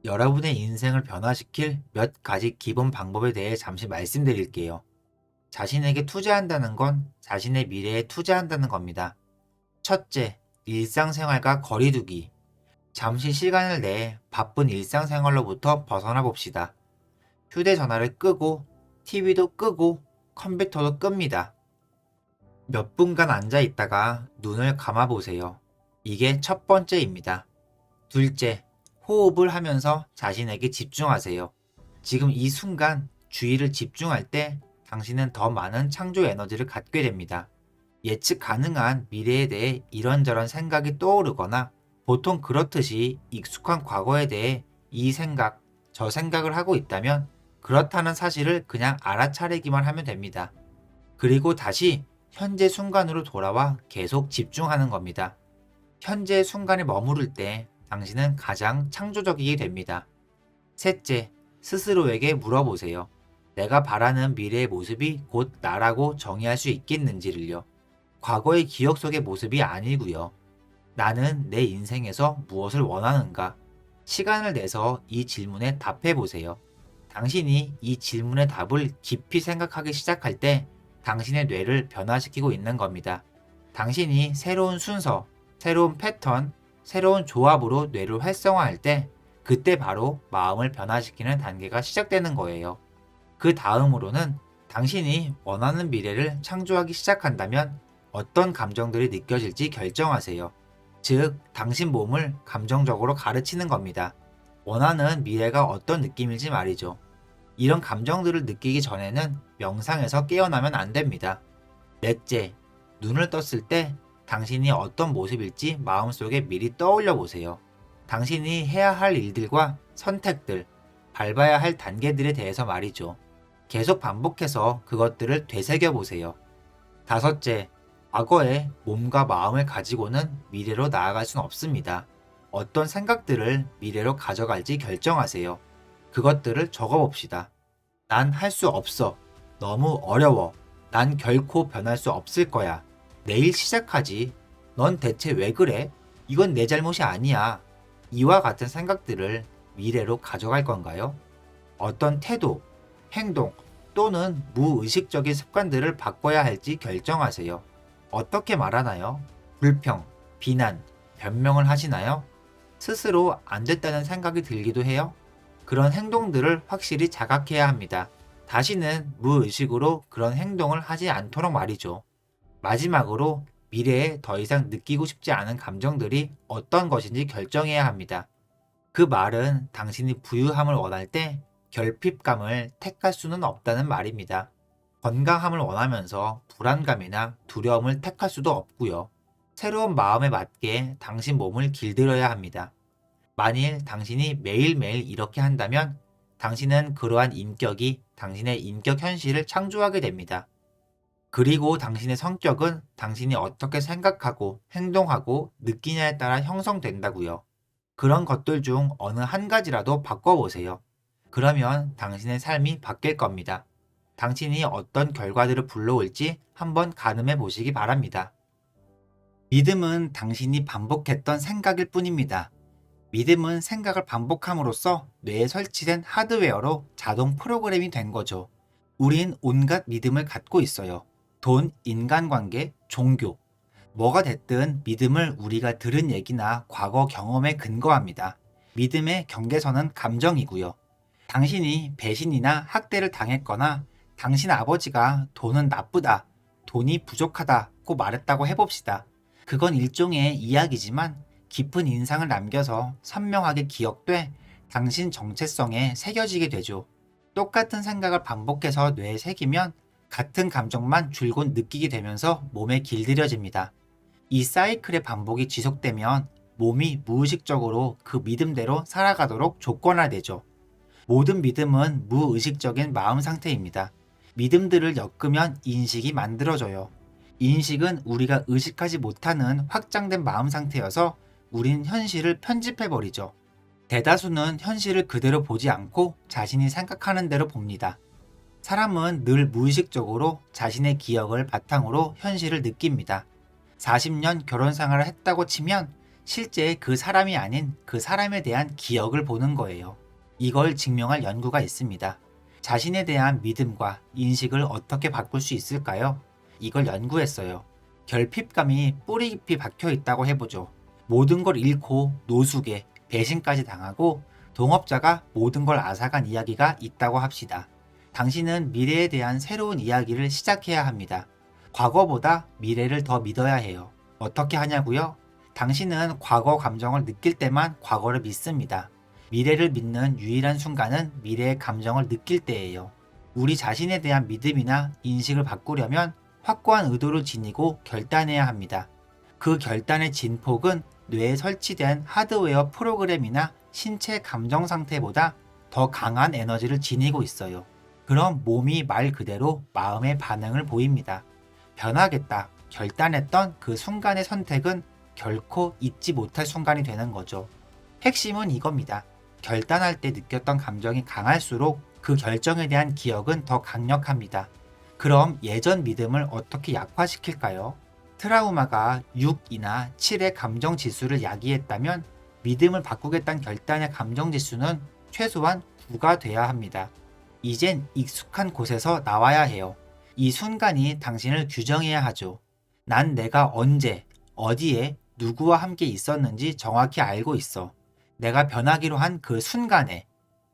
여러분의 인생을 변화시킬 몇 가지 기본 방법에 대해 잠시 말씀드릴게요. 자신에게 투자한다는 건 자신의 미래에 투자한다는 겁니다. 첫째, 일상생활과 거리두기. 잠시 시간을 내해 바쁜 일상생활로부터 벗어나 봅시다. 휴대전화를 끄고, TV도 끄고, 컴퓨터도 끕니다. 몇 분간 앉아 있다가 눈을 감아 보세요. 이게 첫 번째입니다. 둘째, 호흡을 하면서 자신에게 집중하세요. 지금 이 순간 주의를 집중할 때 당신은 더 많은 창조 에너지를 갖게 됩니다. 예측 가능한 미래에 대해 이런저런 생각이 떠오르거나 보통 그렇듯이 익숙한 과거에 대해 이 생각, 저 생각을 하고 있다면 그렇다는 사실을 그냥 알아차리기만 하면 됩니다. 그리고 다시 현재 순간으로 돌아와 계속 집중하는 겁니다. 현재 순간에 머무를 때 당신은 가장 창조적이게 됩니다. 셋째, 스스로에게 물어보세요. 내가 바라는 미래의 모습이 곧 나라고 정의할 수 있겠는지를요. 과거의 기억 속의 모습이 아니고요. 나는 내 인생에서 무엇을 원하는가? 시간을 내서 이 질문에 답해 보세요. 당신이 이 질문의 답을 깊이 생각하기 시작할 때 당신의 뇌를 변화시키고 있는 겁니다. 당신이 새로운 순서, 새로운 패턴, 새로운 조합으로 뇌를 활성화할 때 그때 바로 마음을 변화시키는 단계가 시작되는 거예요. 그 다음으로는 당신이 원하는 미래를 창조하기 시작한다면 어떤 감정들이 느껴질지 결정하세요. 즉, 당신 몸을 감정적으로 가르치는 겁니다. 원하는 미래가 어떤 느낌일지 말이죠. 이런 감정들을 느끼기 전에는 명상에서 깨어나면 안 됩니다. 넷째, 눈을 떴을 때 당신이 어떤 모습일지 마음속에 미리 떠올려 보세요. 당신이 해야 할 일들과 선택들, 밟아야 할 단계들에 대해서 말이죠. 계속 반복해서 그것들을 되새겨 보세요. 다섯째, 과거에 몸과 마음을 가지고는 미래로 나아갈 수는 없습니다. 어떤 생각들을 미래로 가져갈지 결정하세요. 그것들을 적어봅시다. 난 할 수 없어. 너무 어려워. 난 결코 변할 수 없을 거야. 내일 시작하지. 넌 대체 왜 그래? 이건 내 잘못이 아니야. 이와 같은 생각들을 미래로 가져갈 건가요? 어떤 태도, 행동 또는 무의식적인 습관들을 바꿔야 할지 결정하세요. 어떻게 말하나요? 불평, 비난, 변명을 하시나요? 스스로 안 됐다는 생각이 들기도 해요? 그런 행동들을 확실히 자각해야 합니다. 다시는 무의식으로 그런 행동을 하지 않도록 말이죠. 마지막으로 미래에 더 이상 느끼고 싶지 않은 감정들이 어떤 것인지 결정해야 합니다. 그 말은 당신이 부유함을 원할 때 결핍감을 택할 수는 없다는 말입니다. 건강함을 원하면서 불안감이나 두려움을 택할 수도 없고요. 새로운 마음에 맞게 당신 몸을 길들여야 합니다. 만일 당신이 매일매일 이렇게 한다면 당신은 그러한 인격이 당신의 인격 현실을 창조하게 됩니다. 그리고 당신의 성격은 당신이 어떻게 생각하고 행동하고 느끼냐에 따라 형성된다고요. 그런 것들 중 어느 한 가지라도 바꿔보세요. 그러면 당신의 삶이 바뀔 겁니다. 당신이 어떤 결과들을 불러올지 한번 가늠해 보시기 바랍니다. 믿음은 당신이 반복했던 생각일 뿐입니다. 믿음은 생각을 반복함으로써 뇌에 설치된 하드웨어로 자동 프로그램이 된 거죠. 우린 온갖 믿음을 갖고 있어요. 돈, 인간관계, 종교. 뭐가 됐든 믿음을 우리가 들은 얘기나 과거 경험에 근거합니다. 믿음의 경계선은 감정이고요. 당신이 배신이나 학대를 당했거나 당신 아버지가 돈은 나쁘다, 돈이 부족하다고 말했다고 해봅시다. 그건 일종의 이야기지만 깊은 인상을 남겨서 선명하게 기억돼 당신 정체성에 새겨지게 되죠. 똑같은 생각을 반복해서 뇌에 새기면 같은 감정만 줄곧 느끼게 되면서 몸에 길들여집니다. 이 사이클의 반복이 지속되면 몸이 무의식적으로 그 믿음대로 살아가도록 조건화되죠. 모든 믿음은 무의식적인 마음 상태입니다. 믿음들을 엮으면 인식이 만들어져요. 인식은 우리가 의식하지 못하는 확장된 마음 상태여서 우린 현실을 편집해버리죠. 대다수는 현실을 그대로 보지 않고 자신이 생각하는 대로 봅니다. 사람은 늘 무의식적으로 자신의 기억을 바탕으로 현실을 느낍니다. 40년 결혼 생활을 했다고 치면 실제 그 사람이 아닌 그 사람에 대한 기억을 보는 거예요. 이걸 증명할 연구가 있습니다. 자신에 대한 믿음과 인식을 어떻게 바꿀 수 있을까요? 이걸 연구했어요. 결핍감이 뿌리 깊이 박혀 있다고 해보죠. 모든 걸 잃고 노숙에 배신까지 당하고 동업자가 모든 걸 앗아간 이야기가 있다고 합시다. 당신은 미래에 대한 새로운 이야기를 시작해야 합니다. 과거보다 미래를 더 믿어야 해요. 어떻게 하냐고요? 당신은 과거 감정을 느낄 때만 과거를 믿습니다. 미래를 믿는 유일한 순간은 미래의 감정을 느낄 때예요. 우리 자신에 대한 믿음이나 인식을 바꾸려면 확고한 의도를 지니고 결단해야 합니다. 그 결단의 진폭은 뇌에 설치된 하드웨어 프로그램이나 신체 감정 상태보다 더 강한 에너지를 지니고 있어요. 그럼 몸이 말 그대로 마음의 반응을 보입니다. 변하겠다 결단했던 그 순간의 선택은 결코 잊지 못할 순간이 되는 거죠. 핵심은 이겁니다. 결단할 때 느꼈던 감정이 강할수록 그 결정에 대한 기억은 더 강력합니다. 그럼 예전 믿음을 어떻게 약화시킬까요? 트라우마가 6이나 7의 감정 지수를 야기했다면 믿음을 바꾸겠다는 결단의 감정 지수는 최소한 9가 돼야 합니다. 이젠 익숙한 곳에서 나와야 해요. 이 순간이 당신을 규정해야 하죠. 난 내가 언제, 어디에, 누구와 함께 있었는지 정확히 알고 있어. 내가 변하기로 한 그 순간에.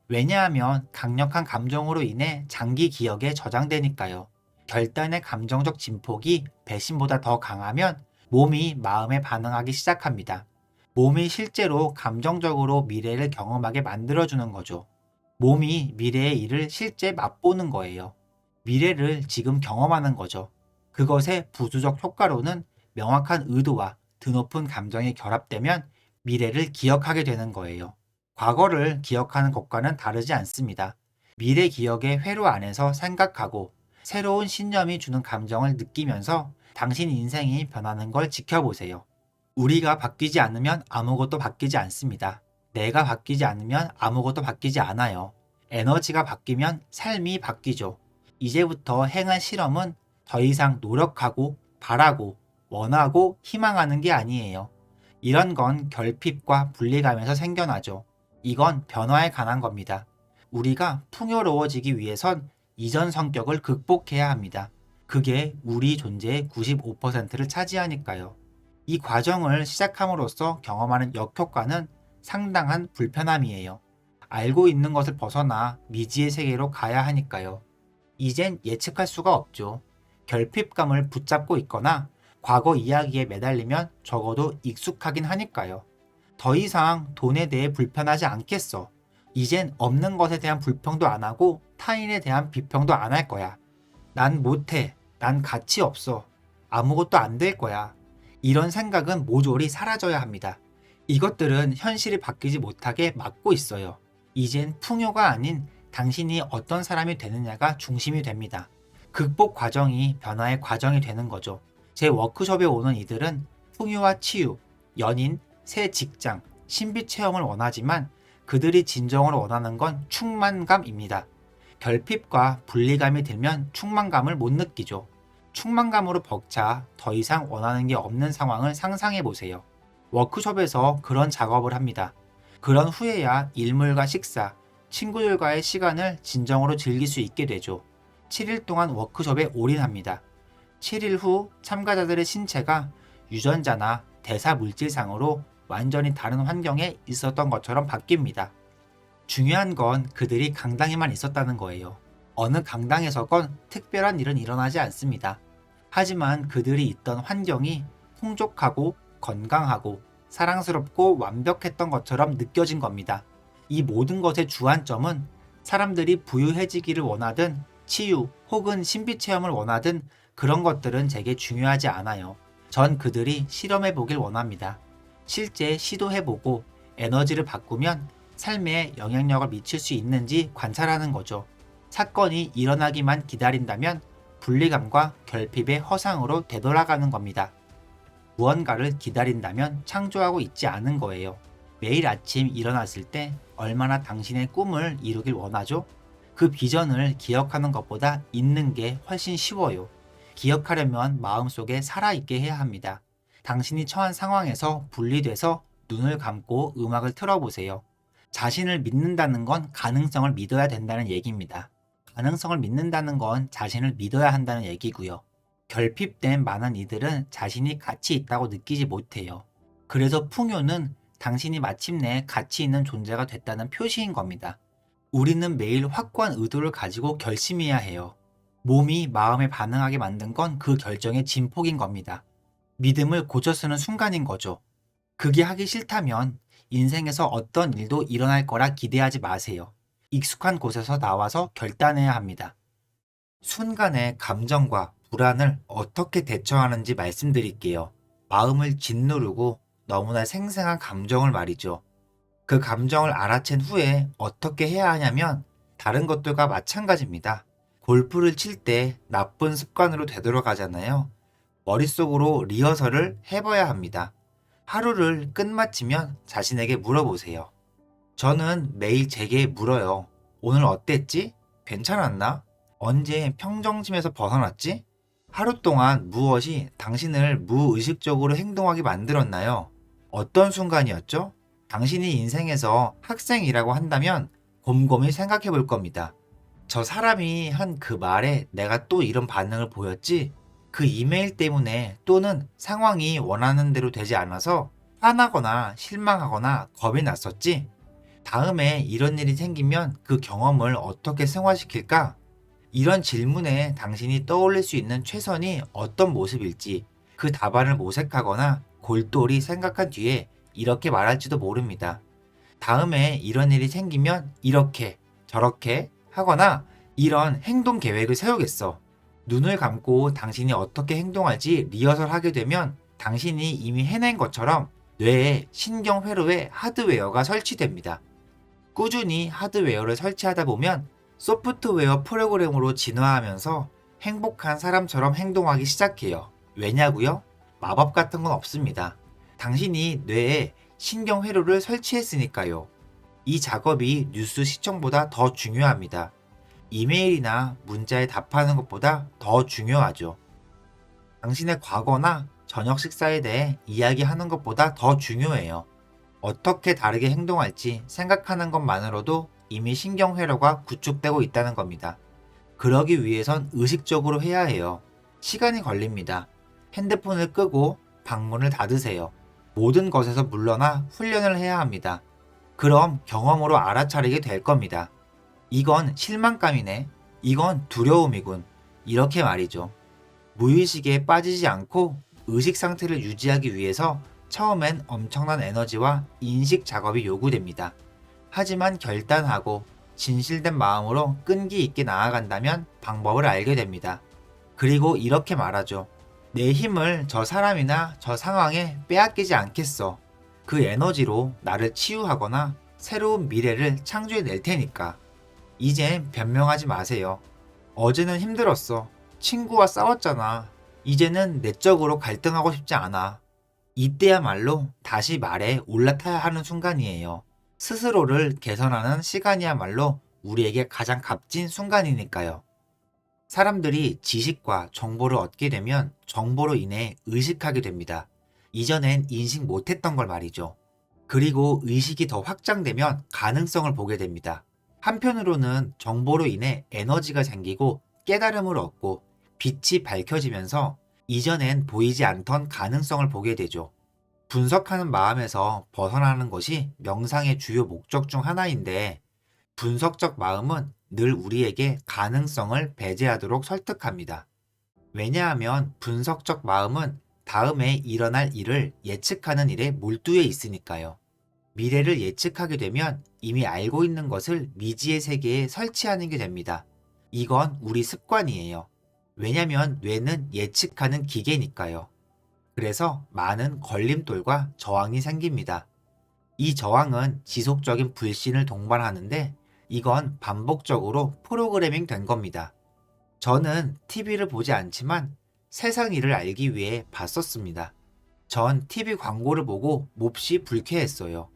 왜냐하면 강력한 감정으로 인해 장기 기억에 저장되니까요. 결단의 감정적 진폭이 배신보다 더 강하면 몸이 마음에 반응하기 시작합니다. 몸이 실제로 감정적으로 미래를 경험하게 만들어주는 거죠. 몸이 미래의 일을 실제 맛보는 거예요. 미래를 지금 경험하는 거죠. 그것의 부수적 효과로는 명확한 의도와 드높은 감정이 결합되면 미래를 기억하게 되는 거예요. 과거를 기억하는 것과는 다르지 않습니다. 미래 기억의 회로 안에서 생각하고 새로운 신념이 주는 감정을 느끼면서 당신 인생이 변하는 걸 지켜보세요. 우리가 바뀌지 않으면 아무것도 바뀌지 않습니다. 내가 바뀌지 않으면 아무것도 바뀌지 않아요. 에너지가 바뀌면 삶이 바뀌죠. 이제부터 행한 실험은 더 이상 노력하고 바라고 원하고 희망하는 게 아니에요. 이런 건 결핍과 분리감에서 생겨나죠. 이건 변화에 관한 겁니다. 우리가 풍요로워지기 위해선 이전 성격을 극복해야 합니다. 그게 우리 존재의 95%를 차지하니까요. 이 과정을 시작함으로써 경험하는 역효과는 상당한 불편함이에요. 알고 있는 것을 벗어나 미지의 세계로 가야 하니까요. 이젠 예측할 수가 없죠. 결핍감을 붙잡고 있거나 과거 이야기에 매달리면 적어도 익숙하긴 하니까요. 더 이상 돈에 대해 불편하지 않겠어. 이젠 없는 것에 대한 불평도 안 하고 타인에 대한 비평도 안 할 거야. 난 못해. 난 가치 없어. 아무것도 안 될 거야. 이런 생각은 모조리 사라져야 합니다. 이것들은 현실이 바뀌지 못하게 막고 있어요. 이젠 풍요가 아닌 당신이 어떤 사람이 되느냐가 중심이 됩니다. 극복 과정이 변화의 과정이 되는 거죠. 제 워크숍에 오는 이들은 풍요와 치유, 연인, 새 직장, 신비 체험을 원하지만 그들이 진정으로 원하는 건 충만감입니다. 결핍과 분리감이 들면 충만감을 못 느끼죠. 충만감으로 벅차 더 이상 원하는 게 없는 상황을 상상해 보세요. 워크숍에서 그런 작업을 합니다. 그런 후에야 일물과 식사, 친구들과의 시간을 진정으로 즐길 수 있게 되죠. 7일 동안 워크숍에 올인합니다. 7일 후 참가자들의 신체가 유전자나 대사 물질상으로 완전히 다른 환경에 있었던 것처럼 바뀝니다. 중요한 건 그들이 강당에만 있었다는 거예요. 어느 강당에서건 특별한 일은 일어나지 않습니다. 하지만 그들이 있던 환경이 풍족하고 건강하고 사랑스럽고 완벽했던 것처럼 느껴진 겁니다. 이 모든 것의 주안점은 사람들이 부유해지기를 원하든 치유 혹은 신비체험을 원하든 그런 것들은 제게 중요하지 않아요. 전 그들이 실험해보길 원합니다. 실제 시도해보고 에너지를 바꾸면 삶에 영향력을 미칠 수 있는지 관찰하는 거죠. 사건이 일어나기만 기다린다면 분리감과 결핍의 허상으로 되돌아가는 겁니다. 무언가를 기다린다면 창조하고 있지 않은 거예요. 매일 아침 일어났을 때 얼마나 당신의 꿈을 이루길 원하죠? 그 비전을 기억하는 것보다 잊는 게 훨씬 쉬워요. 기억하려면 마음속에 살아있게 해야 합니다. 당신이 처한 상황에서 분리돼서 눈을 감고 음악을 틀어보세요. 자신을 믿는다는 건 가능성을 믿어야 된다는 얘기입니다. 가능성을 믿는다는 건 자신을 믿어야 한다는 얘기고요. 결핍된 많은 이들은 자신이 가치 있다고 느끼지 못해요. 그래서 풍요는 당신이 마침내 가치 있는 존재가 됐다는 표시인 겁니다. 우리는 매일 확고한 의도를 가지고 결심해야 해요. 몸이 마음에 반응하게 만든 건 그 결정의 진폭인 겁니다. 믿음을 고쳐 쓰는 순간인 거죠. 그게 하기 싫다면 인생에서 어떤 일도 일어날 거라 기대하지 마세요. 익숙한 곳에서 나와서 결단해야 합니다. 순간의 감정과 불안을 어떻게 대처하는지 말씀드릴게요. 마음을 짓누르고 너무나 생생한 감정을 말이죠. 그 감정을 알아챈 후에 어떻게 해야 하냐면 다른 것들과 마찬가지입니다. 골프를 칠 때 나쁜 습관으로 되돌아가잖아요. 머릿속으로 리허설을 해봐야 합니다. 하루를 끝마치면 자신에게 물어보세요. 저는 매일 제게 물어요. 오늘 어땠지? 괜찮았나? 언제 평정심에서 벗어났지? 하루 동안 무엇이 당신을 무의식적으로 행동하게 만들었나요? 어떤 순간이었죠? 당신이 인생에서 학생이라고 한다면 곰곰이 생각해 볼 겁니다. 저 사람이 한 그 말에 내가 또 이런 반응을 보였지? 그 이메일 때문에 또는 상황이 원하는 대로 되지 않아서 화나거나 실망하거나 겁이 났었지? 다음에 이런 일이 생기면 그 경험을 어떻게 승화시킬까? 이런 질문에 당신이 떠올릴 수 있는 최선이 어떤 모습일지 그 답안을 모색하거나 골똘히 생각한 뒤에 이렇게 말할지도 모릅니다. 다음에 이런 일이 생기면 이렇게 저렇게 하거나 이런 행동 계획을 세우겠어. 눈을 감고 당신이 어떻게 행동할지 리허설하게 되면 당신이 이미 해낸 것처럼 뇌에 신경회로에 하드웨어가 설치됩니다. 꾸준히 하드웨어를 설치하다 보면 소프트웨어 프로그램으로 진화하면서 행복한 사람처럼 행동하기 시작해요. 왜냐고요? 마법 같은 건 없습니다. 당신이 뇌에 신경회로를 설치했으니까요. 이 작업이 뉴스 시청보다 더 중요합니다. 이메일이나 문자에 답하는 것보다 더 중요하죠. 당신의 과거나 저녁 식사에 대해 이야기하는 것보다 더 중요해요. 어떻게 다르게 행동할지 생각하는 것만으로도 이미 신경회로가 구축되고 있다는 겁니다. 그러기 위해선 의식적으로 해야 해요. 시간이 걸립니다. 핸드폰을 끄고 방문을 닫으세요. 모든 것에서 물러나 훈련을 해야 합니다. 그럼 경험으로 알아차리게 될 겁니다. 이건 실망감이네. 이건 두려움이군. 이렇게 말이죠. 무의식에 빠지지 않고 의식 상태를 유지하기 위해서 처음엔 엄청난 에너지와 인식 작업이 요구됩니다. 하지만 결단하고 진실된 마음으로 끈기 있게 나아간다면 방법을 알게 됩니다. 그리고 이렇게 말하죠. 내 힘을 저 사람이나 저 상황에 빼앗기지 않겠어. 그 에너지로 나를 치유하거나 새로운 미래를 창조해낼 테니까. 이젠 변명하지 마세요. 어제는 힘들었어. 친구와 싸웠잖아. 이제는 내적으로 갈등하고 싶지 않아. 이때야말로 다시 말에 올라타야 하는 순간이에요. 스스로를 개선하는 시간이야말로 우리에게 가장 값진 순간이니까요. 사람들이 지식과 정보를 얻게 되면 정보로 인해 의식하게 됩니다. 이전엔 인식 못했던 걸 말이죠. 그리고 의식이 더 확장되면 가능성을 보게 됩니다. 한편으로는 정보로 인해 에너지가 생기고 깨달음을 얻고 빛이 밝혀지면서 이전엔 보이지 않던 가능성을 보게 되죠. 분석하는 마음에서 벗어나는 것이 명상의 주요 목적 중 하나인데 분석적 마음은 늘 우리에게 가능성을 배제하도록 설득합니다. 왜냐하면 분석적 마음은 다음에 일어날 일을 예측하는 일에 몰두해 있으니까요. 미래를 예측하게 되면 이미 알고 있는 것을 미지의 세계에 설치하는 게 됩니다. 이건 우리 습관이에요. 왜냐면 뇌는 예측하는 기계니까요. 그래서 많은 걸림돌과 저항이 생깁니다. 이 저항은 지속적인 불신을 동반하는데 이건 반복적으로 프로그래밍 된 겁니다. 저는 TV를 보지 않지만 세상 일을 알기 위해 봤었습니다. 전 TV 광고를 보고 몹시 불쾌했어요.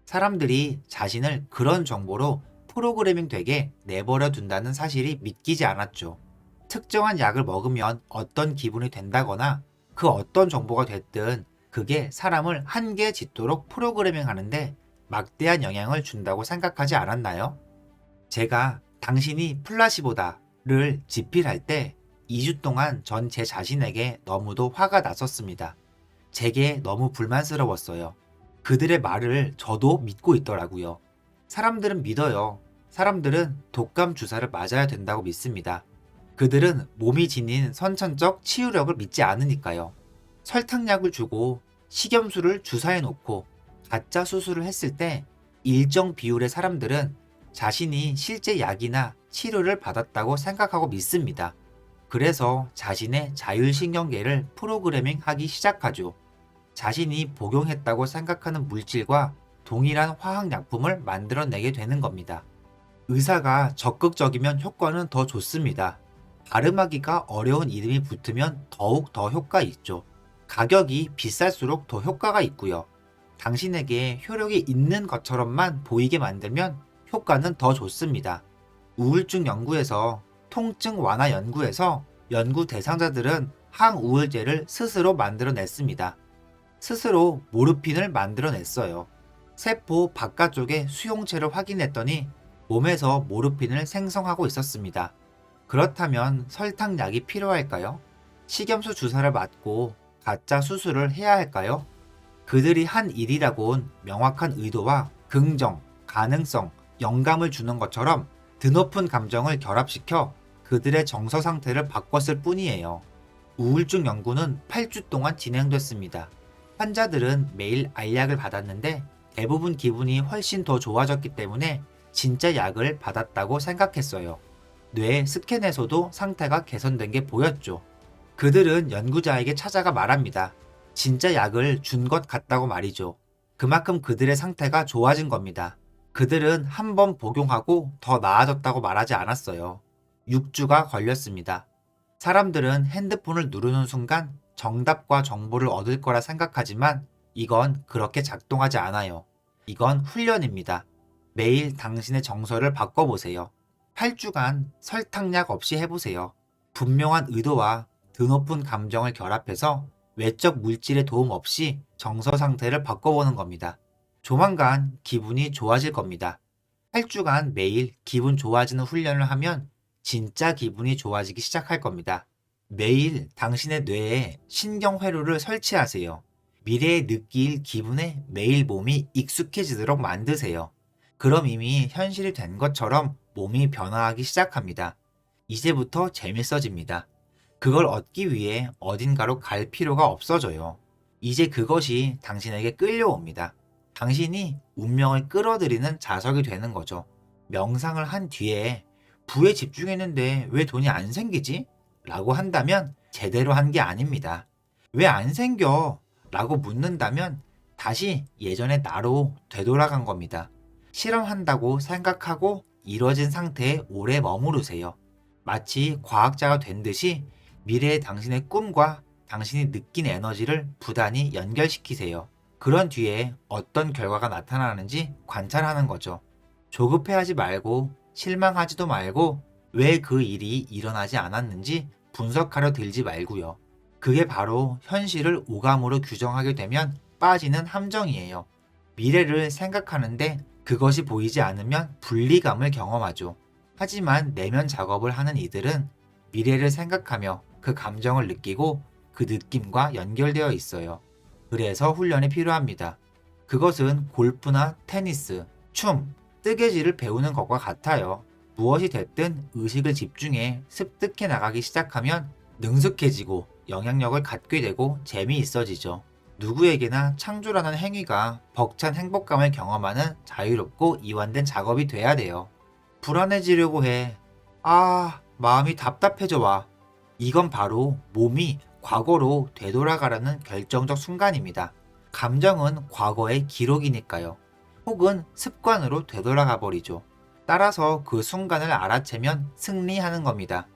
사람들이 자신을 그런 정보로 프로그래밍 되게 내버려 둔다는 사실이 믿기지 않았죠. 특정한 약을 먹으면 어떤 기분이 된다거나 그 어떤 정보가 됐든 그게 사람을 한계에 짙도록 프로그래밍 하는데 막대한 영향을 준다고 생각하지 않았나요? 제가 당신이 플라시보다를 집필할 때 2주 동안 전 제 자신에게 너무도 화가 났었습니다. 제게 너무 불만스러웠어요. 그들의 말을 저도 믿고 있더라고요. 사람들은 믿어요. 사람들은 독감 주사를 맞아야 된다고 믿습니다. 그들은 몸이 지닌 선천적 치유력을 믿지 않으니까요. 설탕약을 주고 식염수를 주사해 놓고 가짜 수술을 했을 때 일정 비율의 사람들은 자신이 실제 약이나 치료를 받았다고 생각하고 믿습니다. 그래서 자신의 자율신경계를 프로그래밍 하기 시작하죠. 자신이 복용했다고 생각하는 물질과 동일한 화학약품을 만들어내게 되는 겁니다. 의사가 적극적이면 효과는 더 좋습니다. 발음하기가 어려운 이름이 붙으면 더욱 더 효과 있죠. 가격이 비쌀수록 더 효과가 있고요. 당신에게 효력이 있는 것처럼만 보이게 만들면 효과는 더 좋습니다. 우울증 연구에서 통증 완화 연구에서 연구 대상자들은 항우울제를 스스로 만들어냈습니다. 스스로 모르핀을 만들어냈어요. 세포 바깥쪽의 수용체를 확인했더니 몸에서 모르핀을 생성하고 있었습니다. 그렇다면 설탕약이 필요할까요? 식염수 주사를 맞고 가짜 수술을 해야 할까요? 그들이 한 일이라곤 명확한 의도와 긍정, 가능성, 영감을 주는 것처럼 드높은 감정을 결합시켜 그들의 정서 상태를 바꿨을 뿐이에요. 우울증 연구는 8주 동안 진행됐습니다. 환자들은 매일 알약을 받았는데 대부분 기분이 훨씬 더 좋아졌기 때문에 진짜 약을 받았다고 생각했어요. 뇌 스캔에서도 상태가 개선된 게 보였죠. 그들은 연구자에게 찾아가 말합니다. 진짜 약을 준 것 같다고 말이죠. 그만큼 그들의 상태가 좋아진 겁니다. 그들은 한 번 복용하고 더 나아졌다고 말하지 않았어요. 6주가 걸렸습니다. 사람들은 핸드폰을 누르는 순간 정답과 정보를 얻을 거라 생각하지만 이건 그렇게 작동하지 않아요. 이건 훈련입니다. 매일 당신의 정서를 바꿔보세요. 8주간 설탕약 없이 해보세요. 분명한 의도와 드높은 감정을 결합해서 외적 물질의 도움 없이 정서 상태를 바꿔보는 겁니다. 조만간 기분이 좋아질 겁니다. 8주간 매일 기분 좋아지는 훈련을 하면 진짜 기분이 좋아지기 시작할 겁니다. 매일 당신의 뇌에 신경회로를 설치하세요. 미래에 느낄 기분에 매일 몸이 익숙해지도록 만드세요. 그럼 이미 현실이 된 것처럼 몸이 변화하기 시작합니다. 이제부터 재밌어집니다. 그걸 얻기 위해 어딘가로 갈 필요가 없어져요. 이제 그것이 당신에게 끌려옵니다. 당신이 운명을 끌어들이는 자석이 되는 거죠. 명상을 한 뒤에 부에 집중했는데 왜 돈이 안 생기지? 라고 한다면 제대로 한 게 아닙니다. 왜 안 생겨? 라고 묻는다면 다시 예전의 나로 되돌아간 겁니다. 실험한다고 생각하고 이뤄진 상태에 오래 머무르세요. 마치 과학자가 된 듯이 미래의 당신의 꿈과 당신이 느낀 에너지를 부단히 연결시키세요. 그런 뒤에 어떤 결과가 나타나는지 관찰하는 거죠. 조급해하지 말고 실망하지도 말고 왜 그 일이 일어나지 않았는지 분석하려 들지 말고요. 그게 바로 현실을 오감으로 규정하게 되면 빠지는 함정이에요. 미래를 생각하는데 그것이 보이지 않으면 분리감을 경험하죠. 하지만 내면 작업을 하는 이들은 미래를 생각하며 그 감정을 느끼고 그 느낌과 연결되어 있어요. 그래서 훈련이 필요합니다. 그것은 골프나 테니스, 춤, 뜨개질을 배우는 것과 같아요. 무엇이 됐든 의식을 집중해 습득해 나가기 시작하면 능숙해지고 영향력을 갖게 되고 재미있어지죠. 누구에게나 창조라는 행위가 벅찬 행복감을 경험하는 자유롭고 이완된 작업이 돼야 돼요. 불안해지려고 해. 마음이 답답해져 와. 이건 바로 몸이 과거로 되돌아가려는 결정적 순간입니다. 감정은 과거의 기록이니까요. 혹은 습관으로 되돌아가 버리죠. 따라서 그 순간을 알아채면 승리하는 겁니다.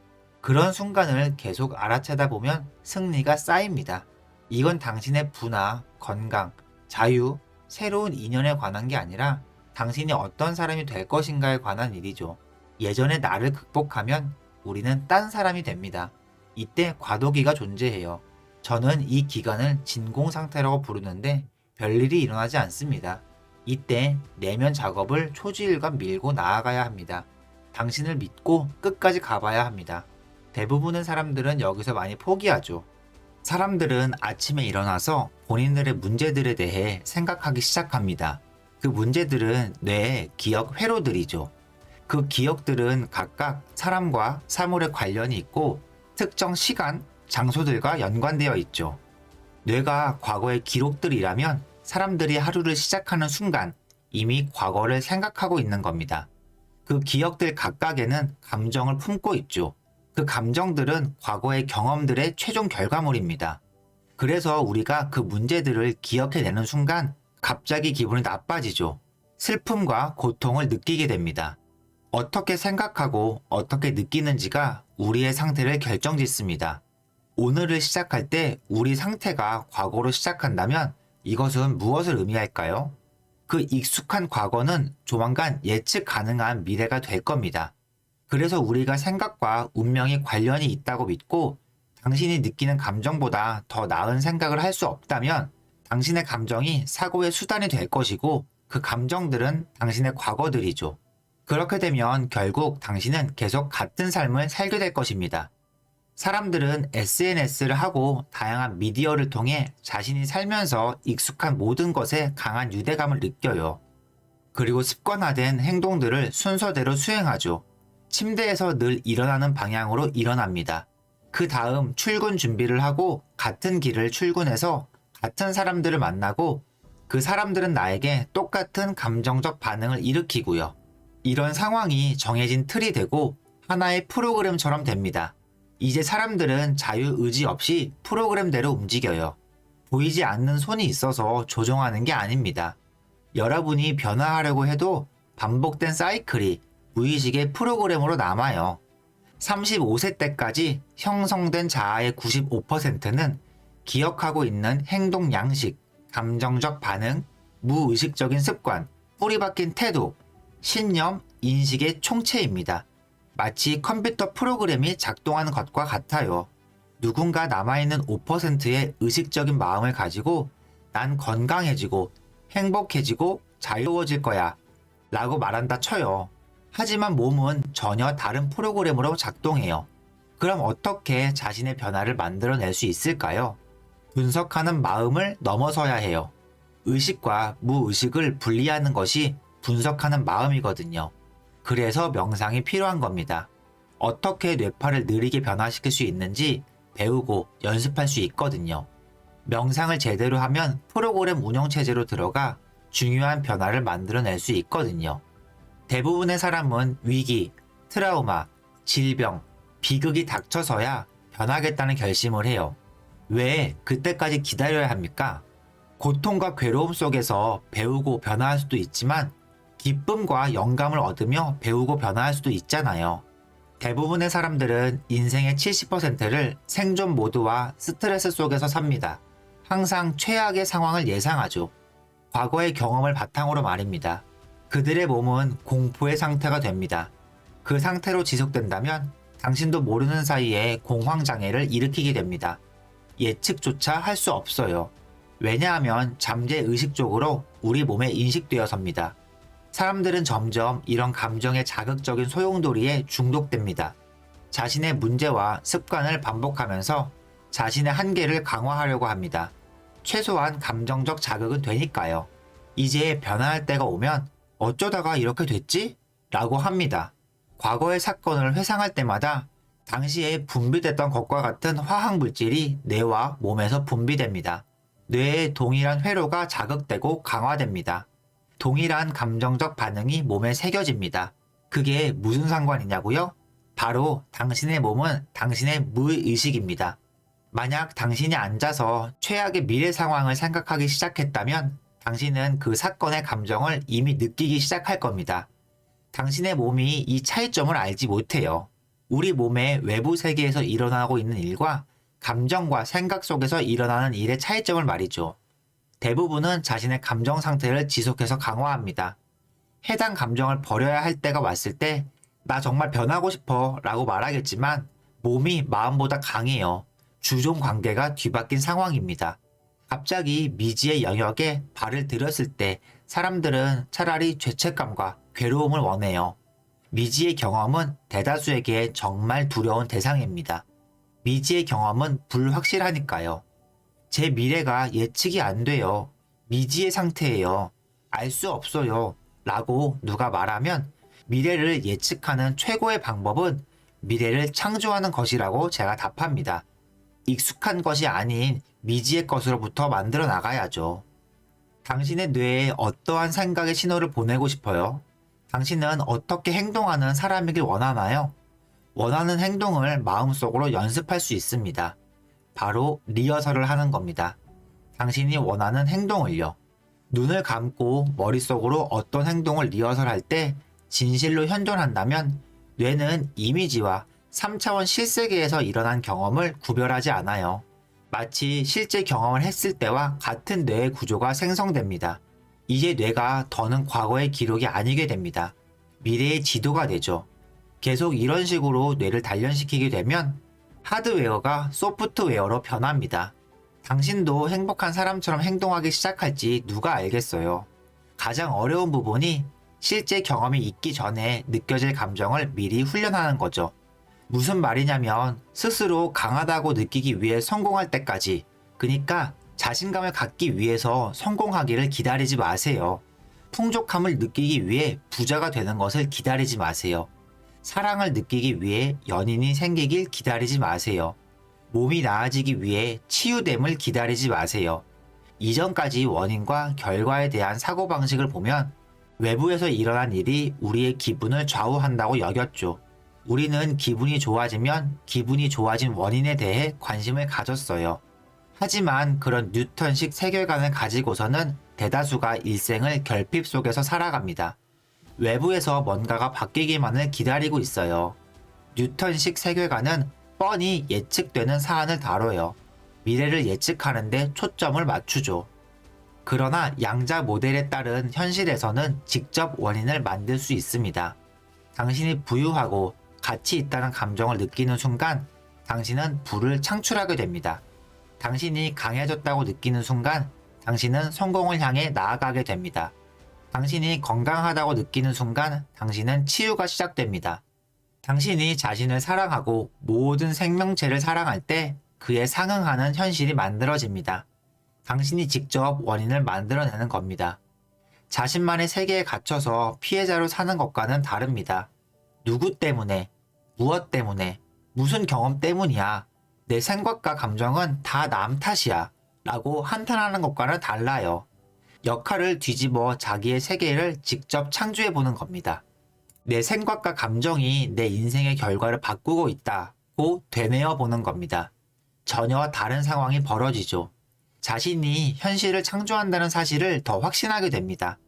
그런 순간을 계속 알아채다 보면 승리가 쌓입니다. 이건 당신의 부나 건강, 자유, 새로운 인연에 관한 게 아니라 당신이 어떤 사람이 될 것인가에 관한 일이죠. 예전의 나를 극복하면 우리는 딴 사람이 됩니다. 이때 과도기가 존재해요. 저는 이 기간을 진공 상태라고 부르는데 별일이 일어나지 않습니다. 이때 내면 작업을 초지일관 밀고 나아가야 합니다. 당신을 믿고 끝까지 가봐야 합니다. 대부분의 사람들은 여기서 많이 포기하죠. 사람들은 아침에 일어나서 본인들의 문제들에 대해 생각하기 시작합니다. 그 문제들은 뇌의 기억 회로들이죠. 그 기억들은 각각 사람과 사물에 관련이 있고 특정 시간, 장소들과 연관되어 있죠. 뇌가 과거의 기록들이라면 사람들이 하루를 시작하는 순간 이미 과거를 생각하고 있는 겁니다. 그 기억들 각각에는 감정을 품고 있죠. 그 감정들은 과거의 경험들의 최종 결과물입니다. 그래서 우리가 그 문제들을 기억해내는 순간 갑자기 기분이 나빠지죠. 슬픔과 고통을 느끼게 됩니다. 어떻게 생각하고 어떻게 느끼는지가 우리의 상태를 결정짓습니다. 오늘을 시작할 때 우리 상태가 과거로 시작한다면 이것은 무엇을 의미할까요? 그 익숙한 과거는 조만간 예측 가능한 미래가 될 겁니다. 그래서 우리가 생각과 운명이 관련이 있다고 믿고 당신이 느끼는 감정보다 더 나은 생각을 할 수 없다면 당신의 감정이 사고의 수단이 될 것이고 그 감정들은 당신의 과거들이죠. 그렇게 되면 결국 당신은 계속 같은 삶을 살게 될 것입니다. 사람들은 SNS를 하고 다양한 미디어를 통해 자신이 살면서 익숙한 모든 것에 강한 유대감을 느껴요. 그리고 습관화된 행동들을 순서대로 수행하죠. 침대에서 늘 일어나는 방향으로 일어납니다. 그 다음 출근 준비를 하고 같은 길을 출근해서 같은 사람들을 만나고 그 사람들은 나에게 똑같은 감정적 반응을 일으키고요. 이런 상황이 정해진 틀이 되고 하나의 프로그램처럼 됩니다. 이제 사람들은 자유의지 없이 프로그램대로 움직여요. 보이지 않는 손이 있어서 조종하는 게 아닙니다. 여러분이 변화하려고 해도 반복된 사이클이 무의식의 프로그램으로 남아요. 35세 때까지 형성된 자아의 95%는 기억하고 있는 행동 양식, 감정적 반응, 무의식적인 습관, 뿌리박힌 태도, 신념, 인식의 총체입니다. 마치 컴퓨터 프로그램이 작동하는 것과 같아요. 누군가 남아있는 5%의 의식적인 마음을 가지고 난 건강해지고 행복해지고 자유로워질 거야 라고 말한다 쳐요. 하지만 몸은 전혀 다른 프로그램으로 작동해요. 그럼 어떻게 자신의 변화를 만들어낼 수 있을까요? 분석하는 마음을 넘어서야 해요. 의식과 무의식을 분리하는 것이 분석하는 마음이거든요. 그래서 명상이 필요한 겁니다. 어떻게 뇌파를 느리게 변화시킬 수 있는지 배우고 연습할 수 있거든요. 명상을 제대로 하면 프로그램 운영체제로 들어가 중요한 변화를 만들어낼 수 있거든요. 대부분의 사람은 위기, 트라우마, 질병, 비극이 닥쳐서야 변하겠다는 결심을 해요. 왜 그때까지 기다려야 합니까? 고통과 괴로움 속에서 배우고 변화할 수도 있지만 기쁨과 영감을 얻으며 배우고 변화할 수도 있잖아요. 대부분의 사람들은 인생의 70%를 생존 모드와 스트레스 속에서 삽니다. 항상 최악의 상황을 예상하죠. 과거의 경험을 바탕으로 말입니다. 그들의 몸은 공포의 상태가 됩니다. 그 상태로 지속된다면 당신도 모르는 사이에 공황장애를 일으키게 됩니다. 예측조차 할 수 없어요. 왜냐하면 잠재의식적으로 우리 몸에 인식되어섭니다. 사람들은 점점 이런 감정의 자극적인 소용돌이에 중독됩니다. 자신의 문제와 습관을 반복하면서 자신의 한계를 강화하려고 합니다. 최소한 감정적 자극은 되니까요. 이제 변화할 때가 오면 어쩌다가 이렇게 됐지? 라고 합니다. 과거의 사건을 회상할 때마다 당시에 분비됐던 것과 같은 화학물질이 뇌와 몸에서 분비됩니다. 뇌의 동일한 회로가 자극되고 강화됩니다. 동일한 감정적 반응이 몸에 새겨집니다. 그게 무슨 상관이냐고요? 바로 당신의 몸은 당신의 무의식입니다. 만약 당신이 앉아서 최악의 미래 상황을 생각하기 시작했다면 당신은 그 사건의 감정을 이미 느끼기 시작할 겁니다. 당신의 몸이 이 차이점을 알지 못해요. 우리 몸의 외부 세계에서 일어나고 있는 일과 감정과 생각 속에서 일어나는 일의 차이점을 말이죠. 대부분은 자신의 감정 상태를 지속해서 강화합니다. 해당 감정을 버려야 할 때가 왔을 때 나 정말 변하고 싶어 라고 말하겠지만 몸이 마음보다 강해요. 주종 관계가 뒤바뀐 상황입니다. 갑자기 미지의 영역에 발을 들였을 때 사람들은 차라리 죄책감과 괴로움을 원해요. 미지의 경험은 대다수에게 정말 두려운 대상입니다. 미지의 경험은 불확실하니까요. 제 미래가 예측이 안 돼요. 미지의 상태예요. 알 수 없어요. 라고 누가 말하면 미래를 예측하는 최고의 방법은 미래를 창조하는 것이라고 제가 답합니다. 익숙한 것이 아닌 미지의 것으로부터 만들어 나가야죠. 당신의 뇌에 어떠한 생각의 신호를 보내고 싶어요? 당신은 어떻게 행동하는 사람이길 원하나요? 원하는 행동을 마음속으로 연습할 수 있습니다. 바로 리허설을 하는 겁니다. 당신이 원하는 행동을요. 눈을 감고 머릿속으로 어떤 행동을 리허설할 때 진실로 현존한다면 뇌는 이미지와 3차원 실세계에서 일어난 경험을 구별하지 않아요. 마치 실제 경험을 했을 때와 같은 뇌의 구조가 생성됩니다. 이제 뇌가 더는 과거의 기록이 아니게 됩니다. 미래의 지도가 되죠. 계속 이런 식으로 뇌를 단련시키게 되면 하드웨어가 소프트웨어로 변합니다. 당신도 행복한 사람처럼 행동하기 시작할지 누가 알겠어요. 가장 어려운 부분이 실제 경험이 있기 전에 느껴질 감정을 미리 훈련하는 거죠. 무슨 말이냐면 스스로 강하다고 느끼기 위해 성공할 때까지, 그러니까 자신감을 갖기 위해서 성공하기를 기다리지 마세요. 풍족함을 느끼기 위해 부자가 되는 것을 기다리지 마세요. 사랑을 느끼기 위해 연인이 생기길 기다리지 마세요. 몸이 나아지기 위해 치유됨을 기다리지 마세요. 이전까지 원인과 결과에 대한 사고방식을 보면 외부에서 일어난 일이 우리의 기분을 좌우한다고 여겼죠. 우리는 기분이 좋아지면 기분이 좋아진 원인에 대해 관심을 가졌어요. 하지만 그런 뉴턴식 세계관을 가지고서는 대다수가 일생을 결핍 속에서 살아갑니다. 외부에서 뭔가가 바뀌기만을 기다리고 있어요. 뉴턴식 세계관은 뻔히 예측되는 사안을 다뤄요. 미래를 예측하는데 초점을 맞추죠. 그러나 양자 모델에 따른 현실에서는 직접 원인을 만들 수 있습니다. 당신이 부유하고 가치 있다는 감정을 느끼는 순간 당신은 부를 창출하게 됩니다. 당신이 강해졌다고 느끼는 순간 당신은 성공을 향해 나아가게 됩니다. 당신이 건강하다고 느끼는 순간 당신은 치유가 시작됩니다. 당신이 자신을 사랑하고 모든 생명체를 사랑할 때 그에 상응하는 현실이 만들어집니다. 당신이 직접 원인을 만들어내는 겁니다. 자신만의 세계에 갇혀서 피해자로 사는 것과는 다릅니다. 누구 때문에, 무엇 때문에, 무슨 경험 때문이야, 내 생각과 감정은 다 남 탓이야 라고 한탄하는 것과는 달라요. 역할을 뒤집어 자기의 세계를 직접 창조해보는 겁니다. 내 생각과 감정이 내 인생의 결과를 바꾸고 있다고 되뇌어 보는 겁니다. 전혀 다른 상황이 벌어지죠. 자신이 현실을 창조한다는 사실을 더 확신하게 됩니다.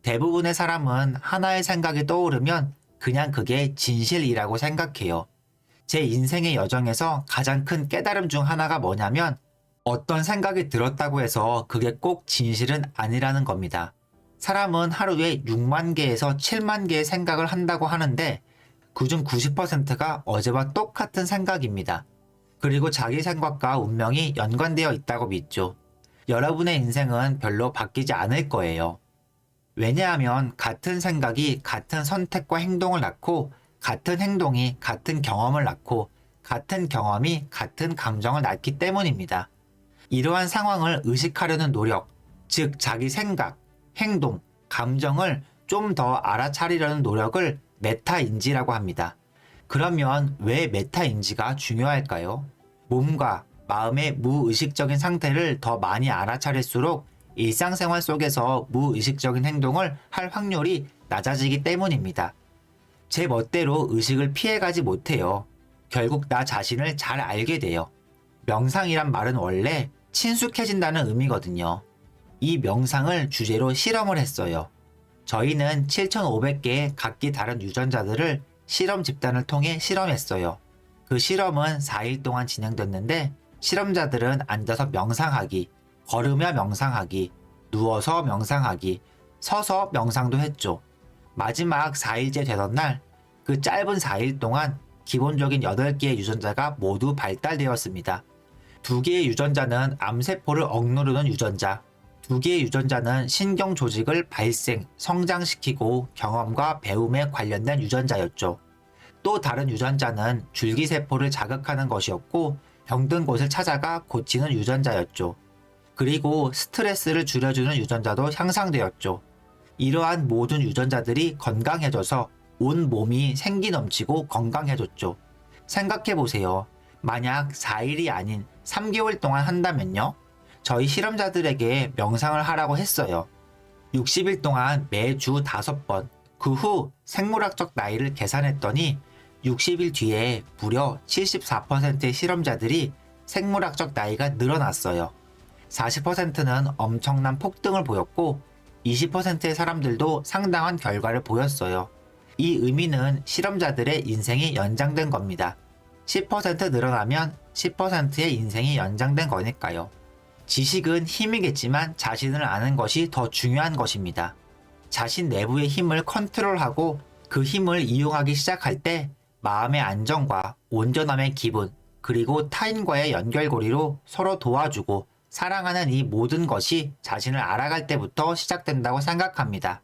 대부분의 사람은 하나의 생각이 떠오르면 그냥 그게 진실이라고 생각해요. 제 인생의 여정에서 가장 큰 깨달음 중 하나가 뭐냐면 어떤 생각이 들었다고 해서 그게 꼭 진실은 아니라는 겁니다. 사람은 하루에 6만 개에서 7만 개의 생각을 한다고 하는데 그중 90%가 어제와 똑같은 생각입니다. 그리고 자기 생각과 운명이 연관되어 있다고 믿죠. 여러분의 인생은 별로 바뀌지 않을 거예요. 왜냐하면 같은 생각이 같은 선택과 행동을 낳고 같은 행동이 같은 경험을 낳고 같은 경험이 같은 감정을 낳기 때문입니다. 이러한 상황을 의식하려는 노력, 즉 자기 생각, 행동, 감정을 좀 더 알아차리려는 노력을 메타인지라고 합니다. 그러면 왜 메타인지가 중요할까요? 몸과 마음의 무의식적인 상태를 더 많이 알아차릴수록 일상생활 속에서 무의식적인 행동을 할 확률이 낮아지기 때문입니다. 제 멋대로 의식을 피해가지 못해요. 결국 나 자신을 잘 알게 돼요. 명상이란 말은 원래 친숙해진다는 의미거든요. 이 명상을 주제로 실험을 했어요. 저희는 7,500개의 각기 다른 유전자들을 실험 집단을 통해 실험했어요. 그 실험은 4일 동안 진행됐는데 실험자들은 앉아서 명상하기, 걸으며 명상하기, 누워서 명상하기, 서서 명상도 했죠. 마지막 4일째 되던 날, 그 짧은 4일 동안 기본적인 8개의 유전자가 모두 발달되었습니다. 두 개의 유전자는 암세포를 억누르는 유전자, 두 개의 유전자는 신경 조직을 발생, 성장시키고 경험과 배움에 관련된 유전자였죠. 또 다른 유전자는 줄기세포를 자극하는 것이었고 병든 곳을 찾아가 고치는 유전자였죠. 그리고 스트레스를 줄여주는 유전자도 향상되었죠. 이러한 모든 유전자들이 건강해져서 온 몸이 생기 넘치고 건강해졌죠. 생각해보세요. 만약 4일이 아닌 3개월 동안 한다면요? 저희 실험자들에게 명상을 하라고 했어요. 60일 동안 매주 5번, 그 후 생물학적 나이를 계산했더니 60일 뒤에 무려 74%의 실험자들이 생물학적 나이가 늘어났어요. 40%는 엄청난 폭등을 보였고 20%의 사람들도 상당한 결과를 보였어요. 이 의미는 실험자들의 인생이 연장된 겁니다. 10% 늘어나면 10%의 인생이 연장된 거니까요. 지식은 힘이겠지만 자신을 아는 것이 더 중요한 것입니다. 자신 내부의 힘을 컨트롤하고 그 힘을 이용하기 시작할 때 마음의 안정과 온전함의 기분, 그리고 타인과의 연결고리로 서로 도와주고 사랑하는 이 모든 것이 자신을 알아갈 때부터 시작된다고 생각합니다.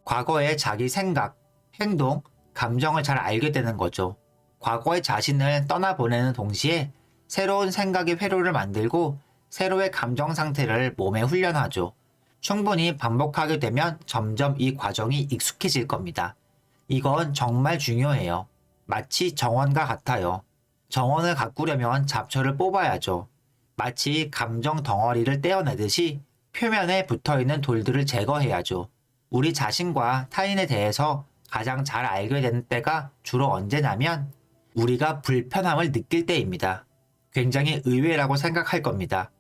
과거의 자기 생각, 행동, 감정을 잘 알게 되는 거죠. 과거의 자신을 떠나보내는 동시에 새로운 생각의 회로를 만들고 새로의 감정 상태를 몸에 훈련하죠. 충분히 반복하게 되면 점점 이 과정이 익숙해질 겁니다. 이건 정말 중요해요. 마치 정원과 같아요. 정원을 가꾸려면 잡초를 뽑아야죠. 마치 감정 덩어리를 떼어내듯이 표면에 붙어있는 돌들을 제거해야죠. 우리 자신과 타인에 대해서 가장 잘 알게 되는 때가 주로 언제냐면 우리가 불편함을 느낄 때입니다. 굉장히 의외라고 생각할 겁니다.